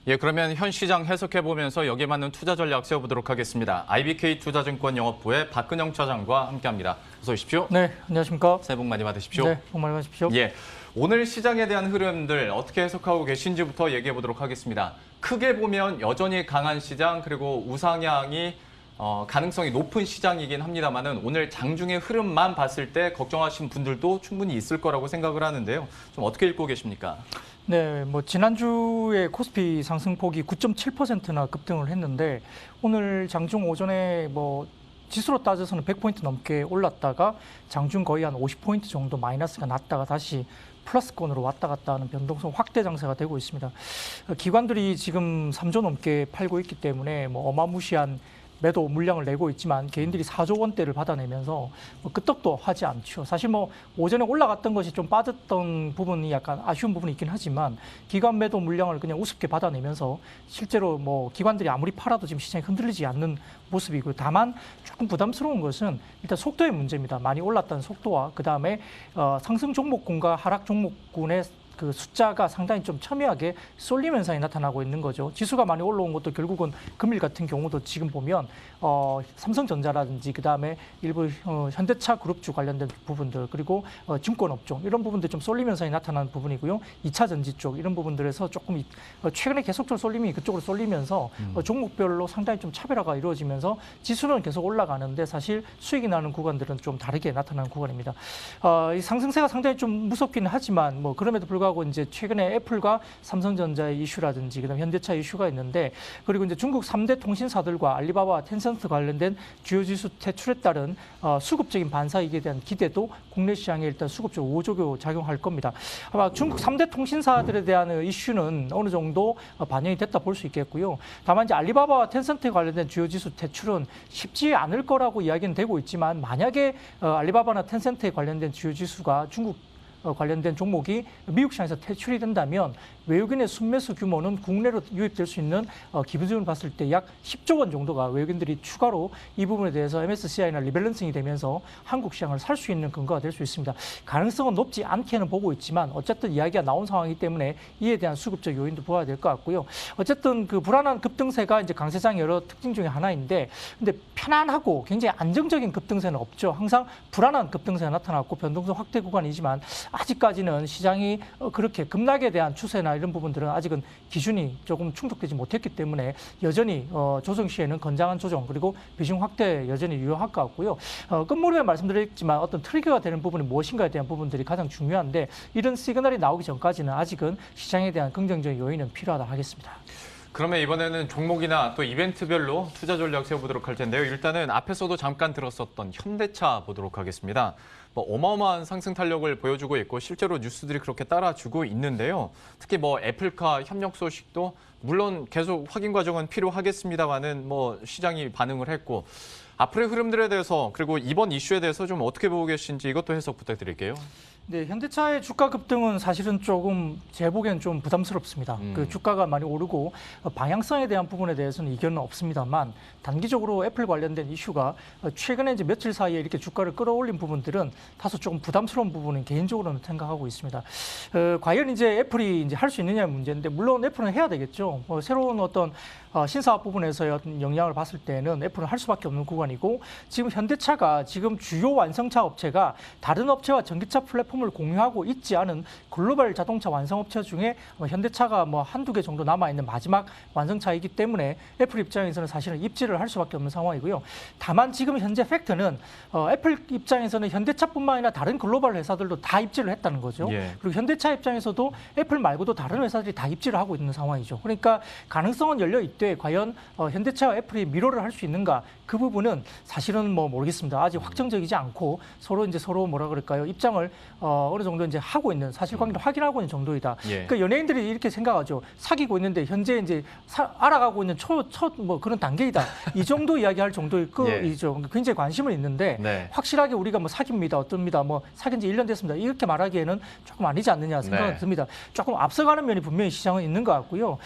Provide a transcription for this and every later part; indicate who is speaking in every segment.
Speaker 1: 예, 그러면 현 시장 해석해보면서 여기에 맞는 투자 전략 세워보도록 하겠습니다. IBK 투자증권 영업부의 박근영 차장과 함께합니다. 어서 오십시오.
Speaker 2: 네, 안녕하십니까.
Speaker 1: 새해 복 많이 받으십시오.
Speaker 2: 네, 복 많이 받으십시오.
Speaker 1: 예, 오늘 시장에 대한 흐름들 어떻게 해석하고 계신지부터 얘기해보도록 하겠습니다. 크게 보면 여전히 강한 시장 그리고 우상향이 가능성이 높은 시장이긴 합니다만은 오늘 장중의 흐름만 봤을 때 걱정하신 분들도 충분히 있을 거라고 생각을 하는데요. 좀 어떻게 읽고 계십니까?
Speaker 2: 네, 지난주에 코스피 상승폭이 9.7%나 급등을 했는데 오늘 장중 오전에 지수로 따져서는 100포인트 넘게 올랐다가 장중 거의 한 50포인트 정도 마이너스가 났다가 다시 플러스권으로 왔다 갔다 하는 변동성 확대 장세가 되고 있습니다. 기관들이 지금 3조 넘게 팔고 있기 때문에 어마무시한 매도 물량을 내고 있지만 개인들이 4조 원대를 받아내면서 끄떡도 하지 않죠. 사실 오전에 올라갔던 것이 좀 빠졌던 부분이 약간 아쉬운 부분이 있긴 하지만 기관 매도 물량을 그냥 우습게 받아내면서 실제로 기관들이 아무리 팔아도 지금 시장이 흔들리지 않는 모습이고요. 다만 조금 부담스러운 것은 일단 속도의 문제입니다. 많이 올랐다는 속도와 그다음에 상승 종목군과 하락 종목군의 그 숫자가 상당히 좀 첨예하게 쏠림 현상이 나타나고 있는 거죠. 지수가 많이 올라온 것도 결국은 금일 같은 경우도 지금 보면 삼성전자라든지 그다음에 일부 현대차 그룹주 관련된 부분들 그리고 증권업종 이런 부분들 좀 쏠림 현상이 나타나는 부분이고요. 2차 전지 쪽 이런 부분들에서 조금 최근에 계속적으로 쏠림이 그쪽으로 쏠리면서 종목별로 상당히 좀 차별화가 이루어지면서 지수는 계속 올라가는데 사실 수익이 나는 구간들은 좀 다르게 나타나는 구간입니다. 이 상승세가 상당히 좀 무섭기는 하지만 그럼에도 불구하고 이제 최근에 애플과 삼성전자의 이슈라든지 그다음 현대차 이슈가 있는데 그리고 이제 중국 3대 통신사들과 알리바바와 텐센트 관련된 주요 지수 퇴출에 따른 수급적인 반사이익에 대한 기대도 국내 시장에 일단 수급적 우호적으로 작용할 겁니다. 아마 중국 3대 통신사들에 대한 이슈는 어느 정도 반영이 됐다 볼 수 있겠고요. 다만 이제 알리바바와 텐센트에 관련된 주요 지수 퇴출은 쉽지 않을 거라고 이야기는 되고 있지만 만약에 알리바바나 텐센트에 관련된 주요 지수가 중국 관련된 종목이 미국 시장에서 퇴출이 된다면 외국인의 순매수 규모는 국내로 유입될 수 있는 기준으로 봤을 때 약 10조 원 정도가 외국인들이 추가로 이 부분에 대해서 MSCI나 리밸런싱이 되면서 한국 시장을 살 수 있는 근거가 될 수 있습니다. 가능성은 높지 않게는 보고 있지만 어쨌든 이야기가 나온 상황이기 때문에 이에 대한 수급적 요인도 보아야 될 것 같고요. 어쨌든 그 불안한 급등세가 이제 강세장의 여러 특징 중에 하나인데 근데 편안하고 굉장히 안정적인 급등세는 없죠. 항상 불안한 급등세가 나타났고 변동성 확대 구간이지만 아직까지는 시장이 그렇게 급락에 대한 추세나 이런 부분들은 아직은 기준이 조금 충족되지 못했기 때문에 여전히 조정 시에는 건장한 조정 그리고 비중 확대 여전히 유효할 것 같고요. 끝물음에 말씀드렸지만 어떤 트리거가 되는 부분이 무엇인가에 대한 부분들이 가장 중요한데 이런 시그널이 나오기 전까지는 아직은 시장에 대한 긍정적인 요인은 필요하다 하겠습니다.
Speaker 1: 그러면 이번에는 종목이나 또 이벤트별로 투자 전략 세워보도록 할 텐데요. 일단은 앞에서도 잠깐 들었었던 현대차 보도록 하겠습니다. 어마어마한 상승 탄력을 보여주고 있고 실제로 뉴스들이 그렇게 따라주고 있는데요. 특히 애플카 협력 소식도 물론 계속 확인 과정은 필요하겠습니다만은 시장이 반응을 했고 앞으로의 흐름들에 대해서 그리고 이번 이슈에 대해서 좀 어떻게 보고 계신지 이것도 해석 부탁드릴게요.
Speaker 2: 네, 현대차의 주가 급등은 사실은 조금 제 보기엔 좀 부담스럽습니다. 그 주가가 많이 오르고 방향성에 대한 부분에 대해서는 이견은 없습니다만 단기적으로 애플 관련된 이슈가 최근에 이제 며칠 사이에 이렇게 주가를 끌어올린 부분들은 다소 조금 부담스러운 부분은 개인적으로는 생각하고 있습니다. 과연 이제 애플이 이제 할 수 있느냐의 문제인데 물론 애플은 해야 되겠죠. 새로운 어떤 신사업 부분에서의 어떤 영향을 봤을 때는 애플은 할 수밖에 없는 구간이고 지금 현대차가 지금 주요 완성차 업체가 다른 업체와 전기차 플랫폼을 공유하고 있지 않은 글로벌 자동차 완성업체 중에 현대차가 한두 개 정도 남아있는 마지막 완성차이기 때문에 애플 입장에서는 사실은 입지를 할 수밖에 없는 상황이고요. 다만 지금 현재 팩트는 애플 입장에서는 현대차뿐만 아니라 다른 글로벌 회사들도 다 입지를 했다는 거죠.
Speaker 1: 예.
Speaker 2: 그리고 현대차 입장에서도 애플 말고도 다른 회사들이 다 입지를 하고 있는 상황이죠. 그러니까 가능성은 열려있되 과연 현대차와 애플이 미로를 할 수 있는가 그 부분은 사실은 모르겠습니다. 아직 확정적이지 않고 서로 뭐라 그럴까요? 입장을 어느 정도 이제 하고 있는 사실관계를 확인하고 있는 정도이다.
Speaker 1: 예.
Speaker 2: 그러니까 연예인들이 이렇게 생각하죠. 사귀고 있는데 현재 이제 알아가고 있는 첫 그런 단계이다. 이 정도 이야기할 정도의 이죠. 굉장히 관심은 있는데
Speaker 1: 네.
Speaker 2: 확실하게 우리가 사깁니다, 어떻습니다, 사귄 지 1년 됐습니다. 이렇게 말하기에는 조금 아니지 않느냐 생각이 듭니다. 조금 앞서가는 면이 분명히 시장은 있는 것 같고요.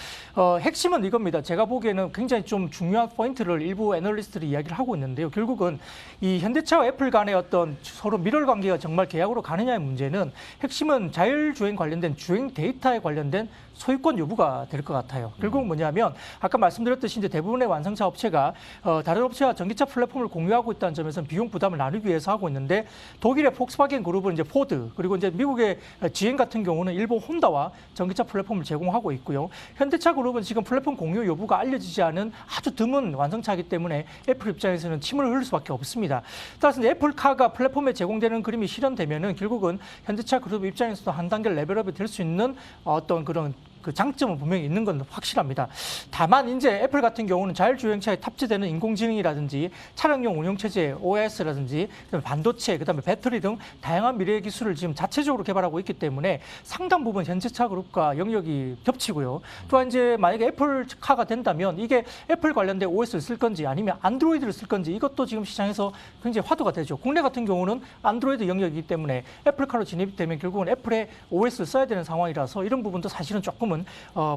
Speaker 2: 핵심은 이겁니다. 제가 보기에는 굉장히 좀 중요한 포인트를 일부 애널리스트들이 이야기를 하고 있는데요. 결국은 이 현대차와 애플 간의 어떤 서로 밀월 관계가 정말 계약으로 가느냐의 문제는 핵심은 자율주행 관련된 주행 데이터에 관련된 소유권 여부가 될 것 같아요. 결국 뭐냐면 아까 말씀드렸듯이 이제 대부분의 완성차 업체가 다른 업체와 전기차 플랫폼을 공유하고 있다는 점에서는 비용 부담을 나누기 위해서 하고 있는데 독일의 폭스바겐 그룹은 이제 포드 그리고 이제 미국의 GM 같은 경우는 일본 혼다와 전기차 플랫폼을 제공하고 있고요. 현대차 그룹은 지금 플랫폼 공유 여부가 알려지지 않은 아주 드문 완성차이기 때문에 애플 입장에서는 침을 흘릴 수밖에 없습니다. 따라서 이제 애플카가 플랫폼에 제공되는 그림이 실현되면은 결국은 현대차 그룹 입장에서도 한 단계 레벨업이 될 수 있는 어떤 그런 그 장점은 분명히 있는 건 확실합니다. 다만 이제 애플 같은 경우는 자율주행차에 탑재되는 인공지능이라든지 차량용 운영체제 OS라든지 반도체, 그다음에 배터리 등 다양한 미래 기술을 지금 자체적으로 개발하고 있기 때문에 상당 부분 현대차 그룹과 영역이 겹치고요. 또한 이제 만약에 애플카가 된다면 이게 애플 관련된 OS를 쓸 건지 아니면 안드로이드를 쓸 건지 이것도 지금 시장에서 굉장히 화두가 되죠. 국내 같은 경우는 안드로이드 영역이기 때문에 애플카로 진입이 되면 결국은 애플의 OS를 써야 되는 상황이라서 이런 부분도 사실은 조금은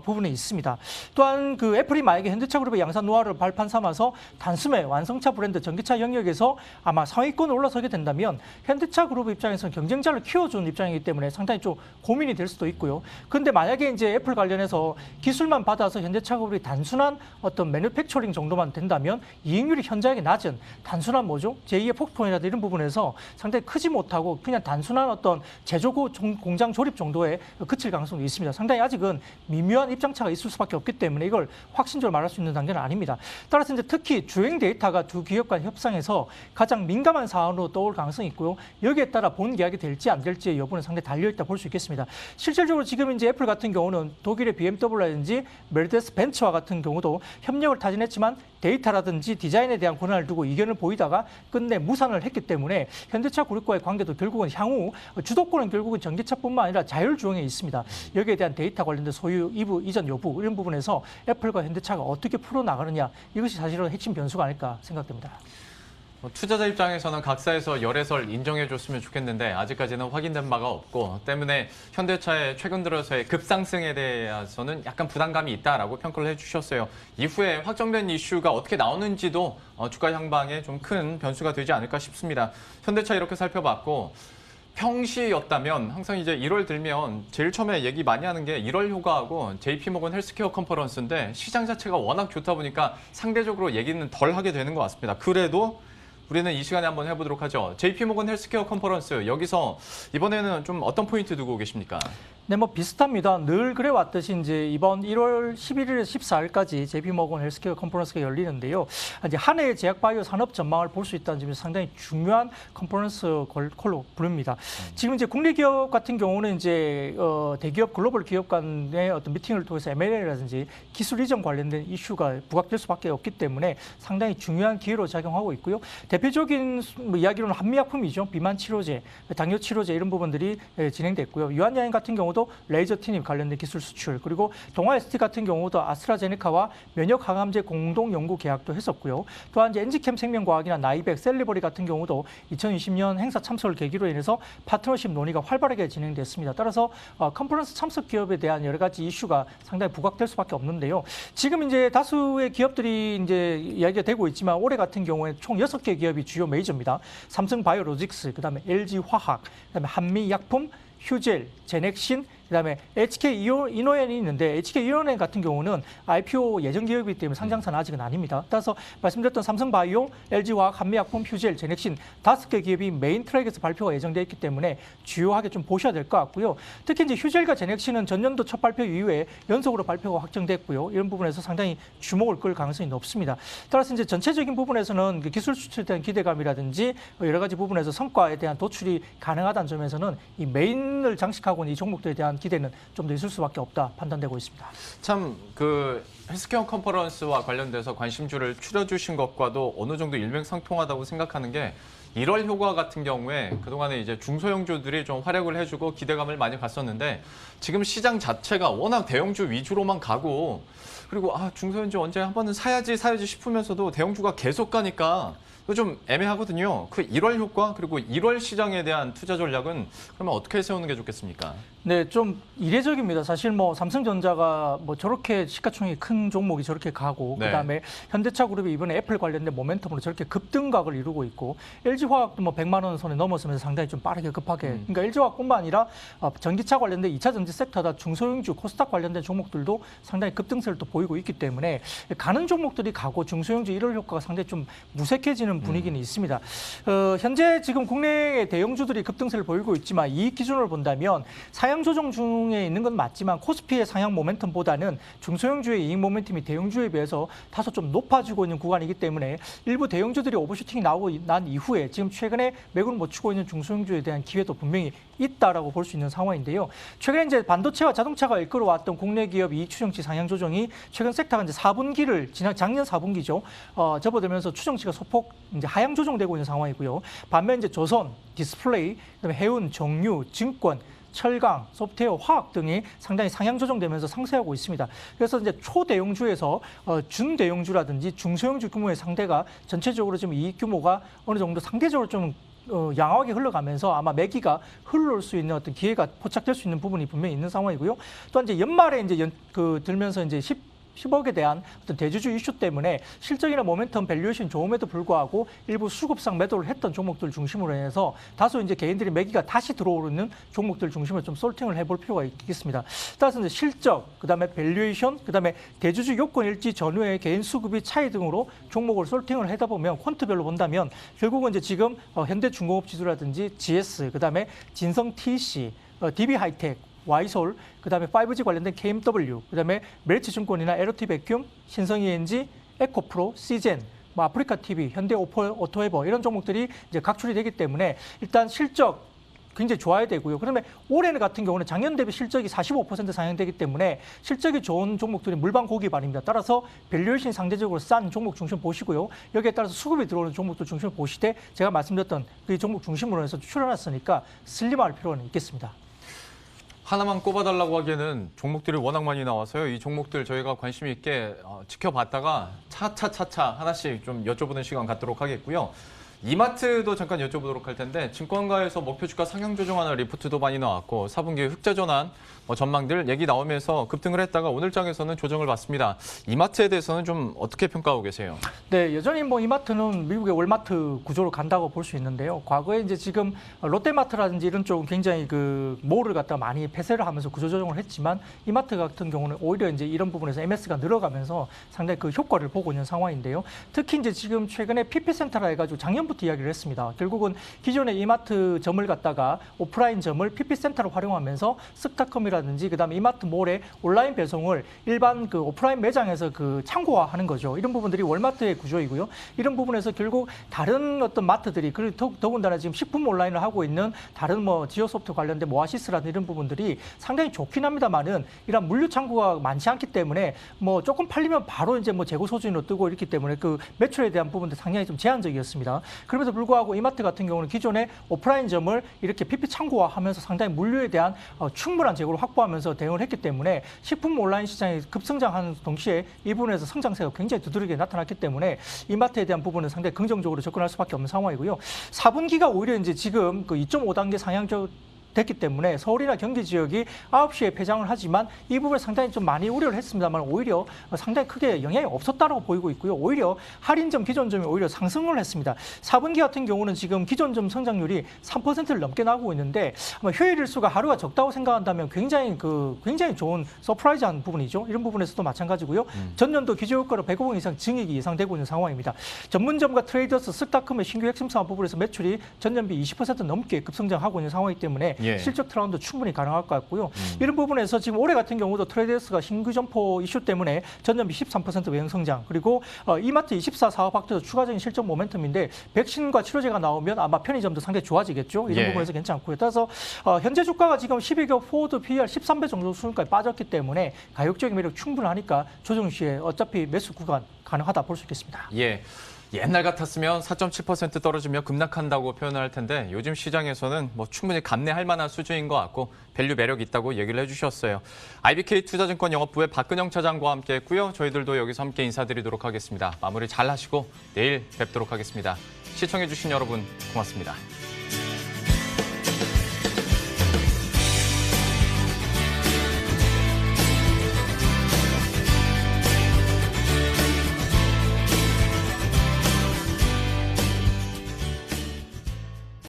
Speaker 2: 부분이 있습니다. 또한 그 애플이 만약에 현대차 그룹의 양산 노하우를 발판 삼아서 단숨에 완성차 브랜드 전기차 영역에서 아마 상위권에 올라서게 된다면 현대차 그룹 입장에서는 경쟁자를 키워준 입장이기 때문에 상당히 좀 고민이 될 수도 있고요. 그런데 만약에 이제 애플 관련해서 기술만 받아서 현대차 그룹이 단순한 어떤 매뉴팩처링 정도만 된다면 이익률이 현저하게 낮은 단순한 뭐죠? 제2의 폭포이라든지 이런 부분에서 상당히 크지 못하고 그냥 단순한 어떤 제조고 공장 조립 정도에 그칠 가능성도 있습니다. 상당히 아직은 미묘한 입장차가 있을 수밖에 없기 때문에 이걸 확신적으로 말할 수 있는 단계는 아닙니다. 따라서 이제 특히 주행 데이터가 두 기업 간 협상에서 가장 민감한 사안으로 떠올 가능성이 있고요. 여기에 따라 본 계약이 될지 안 될지의 여부는 상당히 달려있다 볼 수 있겠습니다. 실질적으로 지금 이제 애플 같은 경우는 독일의 BMW라든지 메르세데스 벤츠와 같은 경우도 협력을 타진했지만 데이터라든지 디자인에 대한 권한을 두고 이견을 보이다가 끝내 무산을 했기 때문에 현대차 그룹과의 관계도 결국은 향후 주도권은 결국은 전기차뿐만 아니라 자율주행에 있습니다. 여기에 대한 데이터 관련된 소유, 이전 여부 이런 부분에서 애플과 현대차가 어떻게 풀어나가느냐 이것이 사실은 핵심 변수가 아닐까 생각됩니다.
Speaker 1: 투자자 입장에서는 각사에서 열애설 인정해줬으면 좋겠는데 아직까지는 확인된 바가 없고 때문에 현대차의 최근 들어서의 급상승에 대해서는 약간 부담감이 있다라고 평가를 해주셨어요. 이후에 확정된 이슈가 어떻게 나오는지도 주가 향방에 좀 큰 변수가 되지 않을까 싶습니다. 현대차 이렇게 살펴봤고 평시였다면 항상 이제 1월 들면 제일 처음에 얘기 많이 하는 게 1월 효과하고 JP모건 헬스케어 컨퍼런스인데 시장 자체가 워낙 좋다 보니까 상대적으로 얘기는 덜 하게 되는 것 같습니다. 그래도 우리는 이 시간에 한번 해보도록 하죠. JP모건 헬스케어 컨퍼런스 여기서 이번에는 좀 어떤 포인트 두고 계십니까?
Speaker 2: 네, 뭐 비슷합니다. 늘 그래 왔듯이 이제 이번 1월 11일에서 14일까지 JP모건 헬스케어 컨퍼런스가 열리는데요. 이제 한 해의 제약바이오 산업 전망을 볼 수 있다는 점에서 상당히 중요한 컨퍼런스 콜로 부릅니다. 지금 이제 국내 기업 같은 경우는 이제 대기업 글로벌 기업 간의 어떤 미팅을 통해서 M&A라든지 기술 이전 관련된 이슈가 부각될 수밖에 없기 때문에 상당히 중요한 기회로 작용하고 있고요. 대표적인 이야기로는 한미약품이죠. 비만 치료제, 당뇨 치료제 이런 부분들이 진행됐고요. 유한야행 같은 경우도 레이저 티닙 관련된 기술 수출, 그리고 동아ST 같은 경우도 아스트라제네카와 면역 항암제 공동 연구 계약도 했었고요. 또한 이제 엔지캠 생명과학이나 나이백, 셀리버리 같은 경우도 2020년 행사 참석을 계기로 인해서 파트너십 논의가 활발하게 진행됐습니다. 따라서 컨퍼런스 참석 기업에 대한 여러 가지 이슈가 상당히 부각될 수밖에 없는데요. 지금 이제 다수의 기업들이 이제 이야기가 되고 있지만 올해 같은 경우에 총 6개 기업이 주요 메이저입니다. 삼성바이오로직스, 그다음에 LG화학, 그다음에 한미약품, 휴젤, 제넥신, 그다음에 HK 이노엔이 있는데 HK 이노엔 같은 경우는 IPO 예정 기업이기 때문에 상장사는 아직은 아닙니다. 따라서 말씀드렸던 삼성바이오, LG화학, 한미약품, 휴젤, 제넥신 5개 기업이 메인 트랙에서 발표가 예정되어 있기 때문에 주요하게 좀 보셔야 될 것 같고요. 특히 이제 휴젤과 제넥신은 전년도 첫 발표 이후에 연속으로 발표가 확정됐고요. 이런 부분에서 상당히 주목을 끌 가능성이 높습니다. 따라서 이제 전체적인 부분에서는 기술 수출에 대한 기대감이라든지 여러 가지 부분에서 성과에 대한 도출이 가능하다는 점에서는 이 메인을 장식하고 있는 이 종목들에 대한 기대는 좀 더 있을 수밖에 없다 판단되고 있습니다.
Speaker 1: 참 그 헬스케어 컨퍼런스와 관련돼서 관심주를 추려주신 것과도 어느 정도 일맥상통하다고 생각하는 게 1월 효과 같은 경우에 그동안에 이제 중소형주들이 좀 활약을 해주고 기대감을 많이 갔었는데 지금 시장 자체가 워낙 대형주 위주로만 가고 그리고 중소형주 언제 한 번은 사야지 싶으면서도 대형주가 계속 가니까 그거 좀 애매하거든요. 그 1월 효과 그리고 1월 시장에 대한 투자 전략은 그러면 어떻게 세우는 게 좋겠습니까?
Speaker 2: 네, 좀 이례적입니다. 사실 뭐 삼성전자가 뭐 저렇게 시가총액이 큰 종목이 저렇게 가고
Speaker 1: 네.
Speaker 2: 그다음에 현대차 그룹이 이번에 애플 관련된 모멘텀으로 저렇게 급등각을 이루고 있고 LG화학도 뭐 100만 원 선에 넘어서면서 상당히 좀 빠르게 급하게 그러니까 LG화학뿐만 아니라 전기차 관련된 2차 전지 섹터다 중소형주 코스닥 관련된 종목들도 상당히 급등세를 또 보이고 있기 때문에 가는 종목들이 가고 중소형주 1월 효과가 상당히 좀 무색해지는 분위기는 있습니다. 현재 지금 국내의 대형주들이 급등세를 보이고 있지만 이익 기준으로 본다면 상향 조정 중에 있는 건 맞지만 코스피의 상향 모멘텀보다는 중소형주의 이익 모멘텀이 대형주에 비해서 다소 좀 높아지고 있는 구간이기 때문에 일부 대형주들이 오버슈팅이 나오고 난 이후에 지금 최근에 매국을 못 추고 있는 중소형주에 대한 기회도 분명히 있다라고 볼 수 있는 상황인데요. 최근에 이제 반도체와 자동차가 이끌어왔던 국내 기업 이익 추정치 상향 조정이 최근 섹터가 이제 4분기를 작년 4분기죠. 접어들면서 추정치가 소폭 이제 하향 조정되고 있는 상황이고요. 반면 이제 조선, 디스플레이, 그다음에 해운, 정유, 증권 철강, 소프트웨어, 화학 등이 상당히 상향 조정되면서 상쇄하고 있습니다. 그래서 이제 초대형주에서 준대형주라든지 중소형주 규모의 상대가 전체적으로 지금 이익 규모가 어느 정도 상대적으로 좀 양호하게 흘러가면서 아마 매기가 흘러올 수 있는 어떤 기회가 포착될 수 있는 부분이 분명히 있는 상황이고요. 또 이제 연말에 이제 들면서 이제 10억에 대한 어떤 대주주 이슈 때문에 실적이나 모멘텀 밸류에이션 좋음에도 불구하고 일부 수급상 매도를 했던 종목들 중심으로 해서 다소 이제 개인들이 매기가 다시 들어오는 종목들 중심으로 좀 솔팅을 해볼 필요가 있겠습니다. 따라서 이제 실적, 그다음에 밸류에이션, 그다음에 대주주 요건 일지 전후의 개인 수급이 차이 등으로 종목을 솔팅을 하다 보면 퀀트별로 본다면 결국은 이제 지금 현대중공업지수라든지 GS, 그다음에 진성 TC, DB하이텍 와이솔, 그다음에 5G 관련된 KMW, 그다음에 메리츠증권이나 LOT베큐um, 신성ENG, 에코프로, 시젠, 뭐 아프리카 TV, 현대 오토에버 이런 종목들이 이제 각출이 되기 때문에 일단 실적 굉장히 좋아야 되고요. 그러면 올해는 같은 경우는 작년 대비 실적이 45% 상향되기 때문에 실적이 좋은 종목들이 물방고기반입니다. 따라서 밸류에이션 상대적으로 싼 종목 중심 보시고요. 여기에 따라서 수급이 들어오는 종목들 중심을 보시되 제가 말씀드렸던 그 종목 중심으로 해서 추천해놨으니까 슬림할 필요는 있겠습니다.
Speaker 1: 하나만 꼽아달라고 하기에는 종목들이 워낙 많이 나와서요. 이 종목들 저희가 관심 있게 지켜봤다가 차차 하나씩 좀 여쭤보는 시간 갖도록 하겠고요. 이마트도 잠깐 여쭤보도록 할 텐데 증권가에서 목표 주가 상향 조정하는 리포트도 많이 나왔고 4분기 흑자 전환 전망들 얘기 나오면서 급등을 했다가 오늘 장에서는 조정을 받습니다. 이마트에 대해서는 좀 어떻게 평가하고 계세요?
Speaker 2: 네, 여전히 뭐 이마트는 미국의 월마트 구조로 간다고 볼 수 있는데요. 과거에 이제 지금 롯데마트라든지 이런 쪽은 굉장히 그 몰을 갖다 많이 폐쇄를 하면서 구조 조정을 했지만 이마트 같은 경우는 오히려 이제 이런 부분에서 MS가 늘어가면서 상당히 그 효과를 보고 있는 상황인데요. 특히 이제 지금 최근에 PP센터라 해가지고 작년부터 이야기를 했습니다. 결국은 기존의 이마트 점을 갖다가 오프라인 점을 PP센터로 활용하면서 스타컴이라든지 그다음에 이마트몰의 온라인 배송을 일반 그 오프라인 매장에서 그 창고화하는 거죠. 이런 부분들이 월마트의 구조이고요. 이런 부분에서 결국 다른 어떤 마트들이 그리고 더군다나 지금 식품 온라인을 하고 있는 다른 뭐 지오소프트 관련된 모아시스라는 이런 부분들이 상당히 좋긴 합니다만은 이런 물류 창고가 많지 않기 때문에 뭐 조금 팔리면 바로 이제 뭐 재고 소진으로 뜨고 이렇기 때문에 그 매출에 대한 부분도 상당히 좀 제한적이었습니다. 그럼에도 불구하고 이마트 같은 경우는 기존의 오프라인점을 이렇게 PP 창고화하면서 상당히 물류에 대한 충분한 재고를 확보하면서 대응을 했기 때문에 식품 온라인 시장이 급성장하는 동시에 이 부분에서 성장세가 굉장히 두드러지게 나타났기 때문에 이마트에 대한 부분은 상당히 긍정적으로 접근할 수밖에 없는 상황이고요. 4분기가 오히려 이제 지금 그 2.5단계 상향적 됐기 때문에 서울이나 경기 지역이 9시에 폐장을 하지만 이 부분에 상당히 좀 많이 우려를 했습니다만 오히려 상당히 크게 영향이 없었다라고 보이고 있고요. 오히려 할인점, 기존점이 오히려 상승을 했습니다. 4분기 같은 경우는 지금 기존점 성장률이 3%를 넘게 나오고 있는데 아마 휴일 일수가 하루가 적다고 생각한다면 굉장히 좋은 서프라이즈한 부분이죠. 이런 부분에서도 마찬가지고요. 전년도 기저효과로 100억 원 이상 증액이 예상되고 있는 상황입니다. 전문점과 트레이더스, 스타컴의 신규 핵심 사업 부분에서 매출이 전년비 20% 넘게 급성장하고 있는 상황이기 때문에 실적 트라운드 충분히 가능할 것 같고요. 이런 부분에서 지금 올해 같은 경우도 트레이더스가 신규 점포 이슈 때문에 전년비 13% 외형 성장, 그리고 이마트 24 사업 확대도 추가적인 실적 모멘텀인데 백신과 치료제가 나오면 아마 편의점도 상당히 좋아지겠죠. 이런 부분에서 괜찮고요. 따라서 현재 주가가 지금 12개 포워드 PER 13배 정도 수준까지 빠졌기 때문에 가격적인 매력 충분하니까 조정 시에 어차피 매수 구간 가능하다 볼 수 있겠습니다.
Speaker 1: 예. 옛날 같았으면 4.7% 떨어지며 급락한다고 표현을 할 텐데 요즘 시장에서는 뭐 충분히 감내할 만한 수준인 것 같고 밸류 매력 있다고 얘기를 해주셨어요. IBK 투자증권 영업부의 박근영 차장과 함께 했고요. 저희들도 여기서 함께 인사드리도록 하겠습니다. 마무리 잘 하시고 내일 뵙도록 하겠습니다. 시청해주신 여러분 고맙습니다.